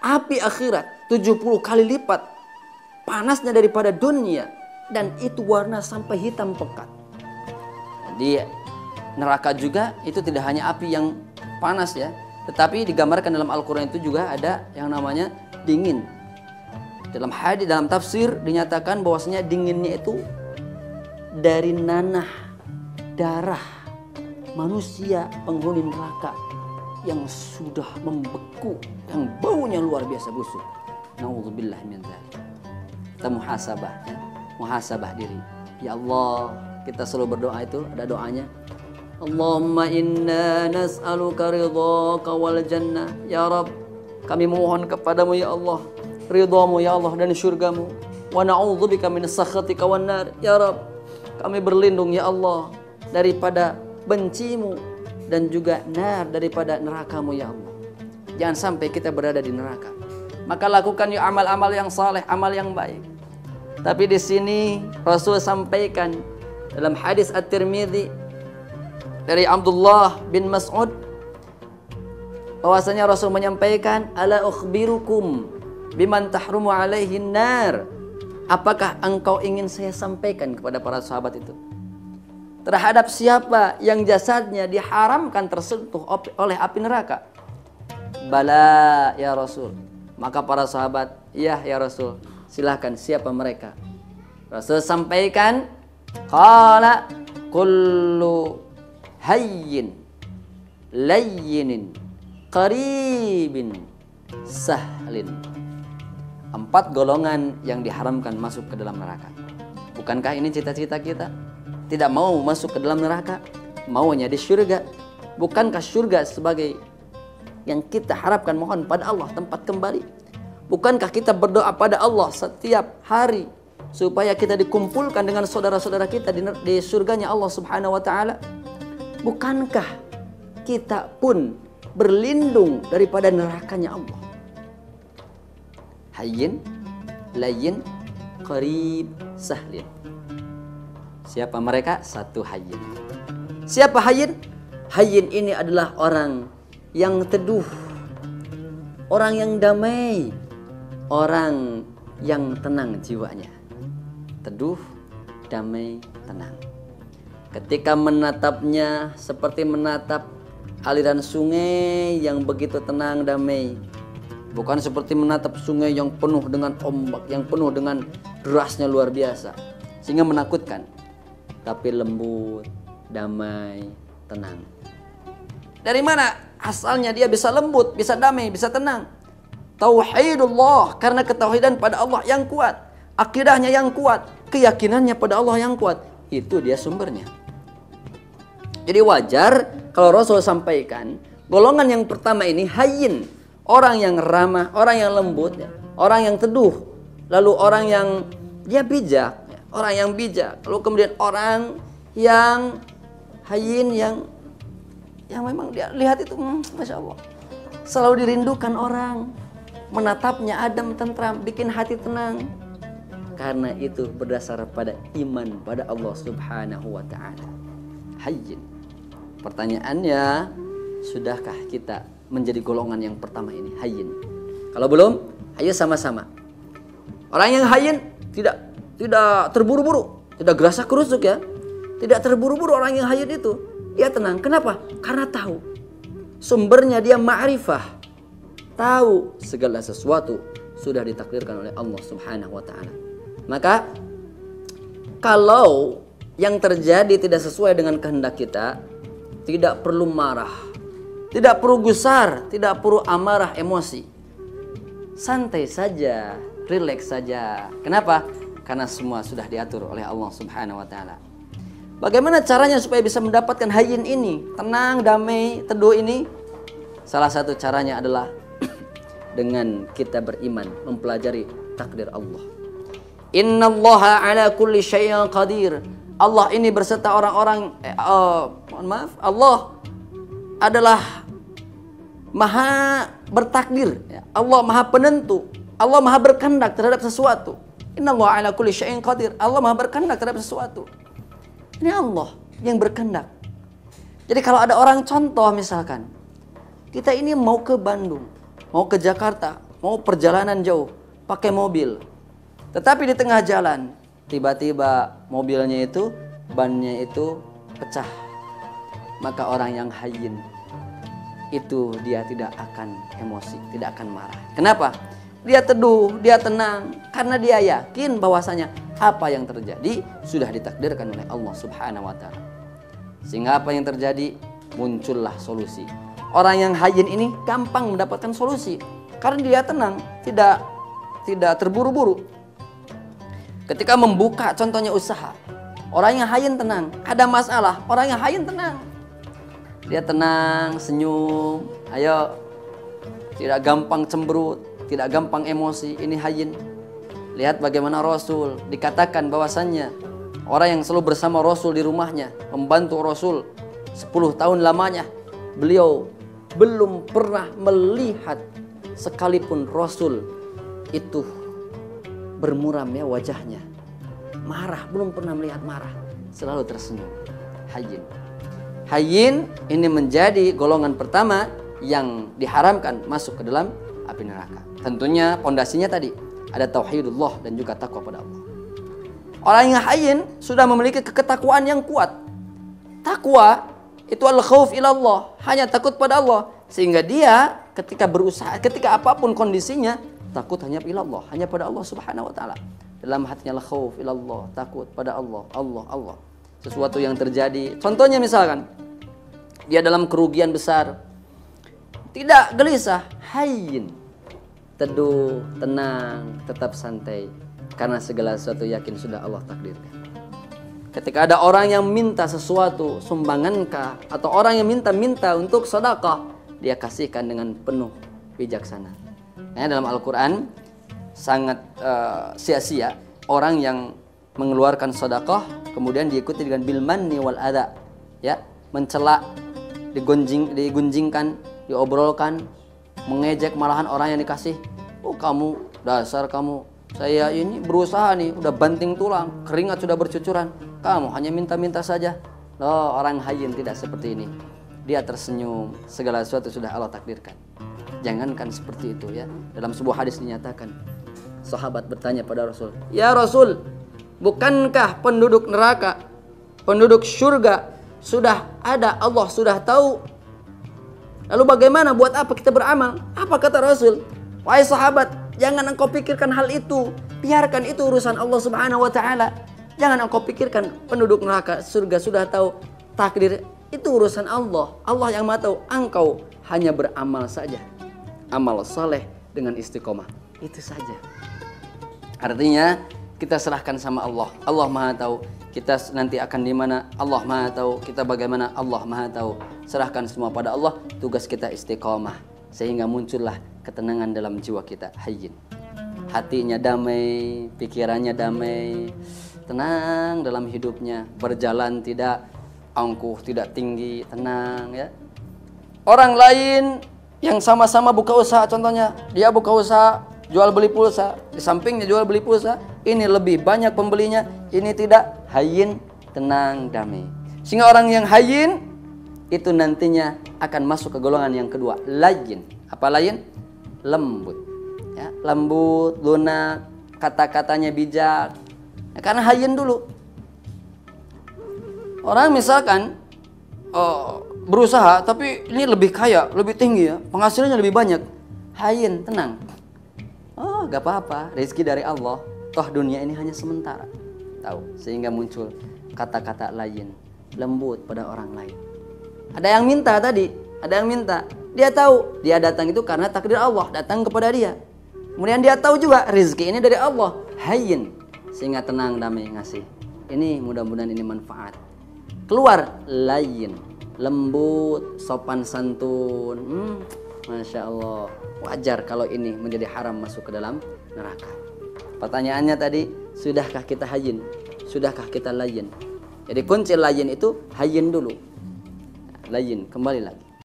Api akhirat 70 kali lipat panasnya daripada dunia, dan itu warna sampai hitam pekat. Di neraka juga itu tidak hanya api yang panas ya, tetapi digambarkan dalam Al-Quran itu juga ada yang namanya dingin. Dalam hadis, dalam tafsir dinyatakan bahwasanya dinginnya itu dari nanah darah manusia penghuni neraka yang sudah membeku, yang baunya luar biasa busuk. Nauzubillah min dzalik. Kita muhasabah ya. Muhasabah diri. Ya Allah, kita selalu berdoa itu, ada doanya. Allahumma inna nas'aluka ridhaka wal jannah. Ya Rabb, kami memohon kepadamu ya Allah, ridhamu ya Allah dan syurgamu. Wa na'udzubika min sakhatika wan nar. Ya Rabb, kami berlindung ya Allah daripada bencimu dan juga nar, daripada nerakamu ya Allah. Jangan sampai kita berada di neraka. Maka lakukan ya amal-amal yang saleh, amal yang baik. Tapi di sini Rasul sampaikan dalam hadis At-Tirmidzi dari Abdullah bin Mas'ud bahwasanya Rasul menyampaikan, ala ukhbirukum biman tahrumu alaihi nar. Apakah engkau ingin saya sampaikan kepada para sahabat itu terhadap siapa yang jasadnya diharamkan tersentuh oleh api neraka? Bala ya Rasul. Maka para sahabat, ya Rasul, silahkan, siapa mereka? Rasul sampaikan, qala kullu hayyin layyinin qaribin sahlin. 4 golongan yang diharamkan masuk ke dalam neraka. Bukankah ini cita-cita kita? Tidak mau masuk ke dalam neraka, maunya di surga. Bukankah surga sebagai yang kita harapkan, mohon pada Allah tempat kembali? Bukankah kita berdoa pada Allah setiap hari supaya kita dikumpulkan dengan saudara-saudara kita di surganya Allah Subhanahu wa taala? Bukankah kita pun berlindung daripada nerakanya Allah? Hayyin layyin qarib sahlin. Siapa mereka? 1 hayyin. Siapa hayyin? Hayyin ini adalah orang yang teduh, orang yang damai, orang yang tenang jiwanya. Teduh, damai, tenang. Ketika menatapnya seperti menatap aliran sungai yang begitu tenang, damai. Bukan seperti menatap sungai yang penuh dengan ombak, yang penuh dengan derasnya luar biasa, sehingga menakutkan. Tapi lembut, damai, tenang. Dari mana asalnya dia bisa lembut, bisa damai, bisa tenang? Tauhidullah, karena ketauhidan pada Allah yang kuat, akidahnya yang kuat, keyakinannya pada Allah yang kuat. Itu dia sumbernya. Jadi wajar kalau Rasul sampaikan golongan yang pertama ini hayyin, orang yang ramah, orang yang lembut, orang yang teduh, lalu orang yang dia bijak. Orang yang bijak, lalu kemudian orang yang hayyin, yang memang dia lihat itu, Masya Allah, selalu dirindukan orang, menatapnya adem, tentram, bikin hati tenang. Karena itu berdasar pada iman pada Allah Subhanahu wa ta'ala. Hayyin. Pertanyaannya, sudahkah kita menjadi golongan yang pertama ini, hayyin? Kalau belum, ayo sama-sama. Orang yang hayyin tidak terburu-buru, tidak gerasa kerusuk ya. Tidak terburu-buru orang yang hayyin itu. Dia tenang. Kenapa? Karena tahu sumbernya, dia ma'rifah. Tahu segala sesuatu sudah ditakdirkan oleh Allah Subhanahu wa ta'ala. Maka kalau yang terjadi tidak sesuai dengan kehendak kita, tidak perlu marah, tidak perlu gusar, tidak perlu amarah, emosi. Santai saja, rileks saja. Kenapa? Karena semua sudah diatur oleh Allah Subhanahu wa ta'ala. Bagaimana caranya supaya bisa mendapatkan hayyin ini, tenang, damai, teduh ini? Salah satu caranya adalah dengan kita beriman, mempelajari takdir Allah. Innallaha ala kulli syai'in qadir. Allah ini berserta orang-orang, Allah adalah maha bertakdir. Allah maha penentu. Allah maha berkehendak terhadap sesuatu. Innallaha ala kulli syai'in qadir. Allah maha berkehendak terhadap sesuatu. Ini Allah yang berkehendak. Jadi kalau ada orang, contoh misalkan, kita ini mau ke Bandung, mau ke Jakarta, mau perjalanan jauh pakai mobil. Tetapi di tengah jalan tiba-tiba mobilnya itu, bannya itu pecah. Maka orang yang hayyin itu dia tidak akan emosi, tidak akan marah. Kenapa? Dia teduh, dia tenang karena dia yakin bahwasanya apa yang terjadi sudah ditakdirkan oleh Allah Subhanahu wa taala. Sehingga apa yang terjadi? Muncullah solusi. Orang yang hayyin ini gampang mendapatkan solusi karena dia tenang, tidak terburu-buru. Ketika membuka contohnya usaha, orang yang hayyin tenang, ada masalah, orang yang hayyin tenang. Dia tenang, senyum, ayo, tidak gampang cemberut, tidak gampang emosi, ini hayyin. Lihat bagaimana Rasul dikatakan bahwasannya orang yang selalu bersama Rasul di rumahnya, membantu Rasul 10 tahun lamanya, beliau belum pernah melihat sekalipun Rasul itu bermuram ya wajahnya, marah, belum pernah melihat marah, selalu tersenyum. Hayyin. Hayyin ini menjadi golongan pertama yang diharamkan masuk ke dalam api neraka. Tentunya pondasinya tadi ada tauhidullah dan juga takwa pada Allah. Orang yang hayyin sudah memiliki ketakwaan yang kuat. Takwa itu al-khauf ilallah, hanya takut pada Allah, sehingga dia ketika berusaha, ketika apapun kondisinya, takut hanya ilallah, hanya pada Allah Subhanahu wa taala. Dalam hatinya al-khauf ilallah, takut pada Allah, Allah. Sesuatu yang terjadi, contohnya misalkan dia dalam kerugian besar, tidak gelisah, hayyin, teduh, tenang, tetap santai, karena segala sesuatu yakin sudah Allah takdirkan. Ketika ada orang yang minta sesuatu, sumbangankah, atau orang yang minta untuk sedekah, dia kasihkan dengan penuh bijaksana. Nah, dalam Al-Quran sangat sia-sia orang yang mengeluarkan sedekah kemudian diikuti dengan bil manni wal adha, ya, mencela, digunjingkan, diobrolkan, mengejek malahan orang yang dikasih. Oh kamu, dasar kamu, saya ini berusaha nih, udah banting tulang, keringat sudah bercucuran, kamu hanya minta-minta saja. Loh, orang hayyin tidak seperti ini. Dia tersenyum, segala sesuatu sudah Allah takdirkan. Jangankan seperti itu ya. Dalam sebuah hadis dinyatakan, sahabat bertanya pada Rasul, "Ya Rasul, bukankah penduduk neraka, penduduk surga sudah ada, Allah sudah tahu? Lalu bagaimana, buat apa kita beramal?" Apa kata Rasul? "Wahai sahabat, jangan engkau pikirkan hal itu. Biarkan itu urusan Allah Subhanahu wa taala. Jangan engkau pikirkan penduduk neraka, surga sudah tahu takdir, itu urusan Allah. Allah yang Maha tahu. Engkau hanya beramal saja. Amal saleh dengan istiqomah. Itu saja." Artinya kita serahkan sama Allah. Allah Maha tahu kita nanti akan di mana, Allah Maha tahu kita bagaimana, Allah Maha tahu. Serahkan semua pada Allah. Tugas kita istiqomah sehingga muncullah ketenangan dalam jiwa kita. Hayyin. Hatinya damai, pikirannya damai, tenang dalam hidupnya, berjalan tidak angkuh, tidak tinggi, tenang ya. Orang lain yang sama-sama buka usaha, contohnya dia buka usaha jual beli pulsa, di sampingnya jual beli pulsa, ini lebih banyak pembelinya, ini tidak, hayyin, tenang, damai. Sehingga orang yang hayyin itu nantinya akan masuk ke golongan yang kedua, layyin. Apa layyin? Lembut ya, lembut, lunak, kata-katanya bijak. Ya, karena hayyin dulu. Orang misalkan berusaha tapi ini lebih kaya, lebih tinggi ya, penghasilannya lebih banyak. Hayyin, tenang. Oh, gak apa-apa, rezeki dari Allah. Toh dunia ini hanya sementara. Tahu, sehingga muncul kata-kata layyin, lembut pada orang lain. Ada yang minta tadi, ada yang minta. Dia tahu, dia datang itu karena takdir Allah datang kepada dia. Kemudian dia tahu juga rezeki ini dari Allah. Hayyin, sehingga tenang, damai, ngasih. Ini mudah-mudahan ini manfaat. Keluar layyin, lembut, sopan santun. Masya Allah. Wajar kalau ini menjadi haram masuk ke dalam neraka. Pertanyaannya tadi, sudahkah kita hayyin? Sudahkah kita layyin? Jadi kunci layyin itu hayyin dulu. Layyin, kembali lagi.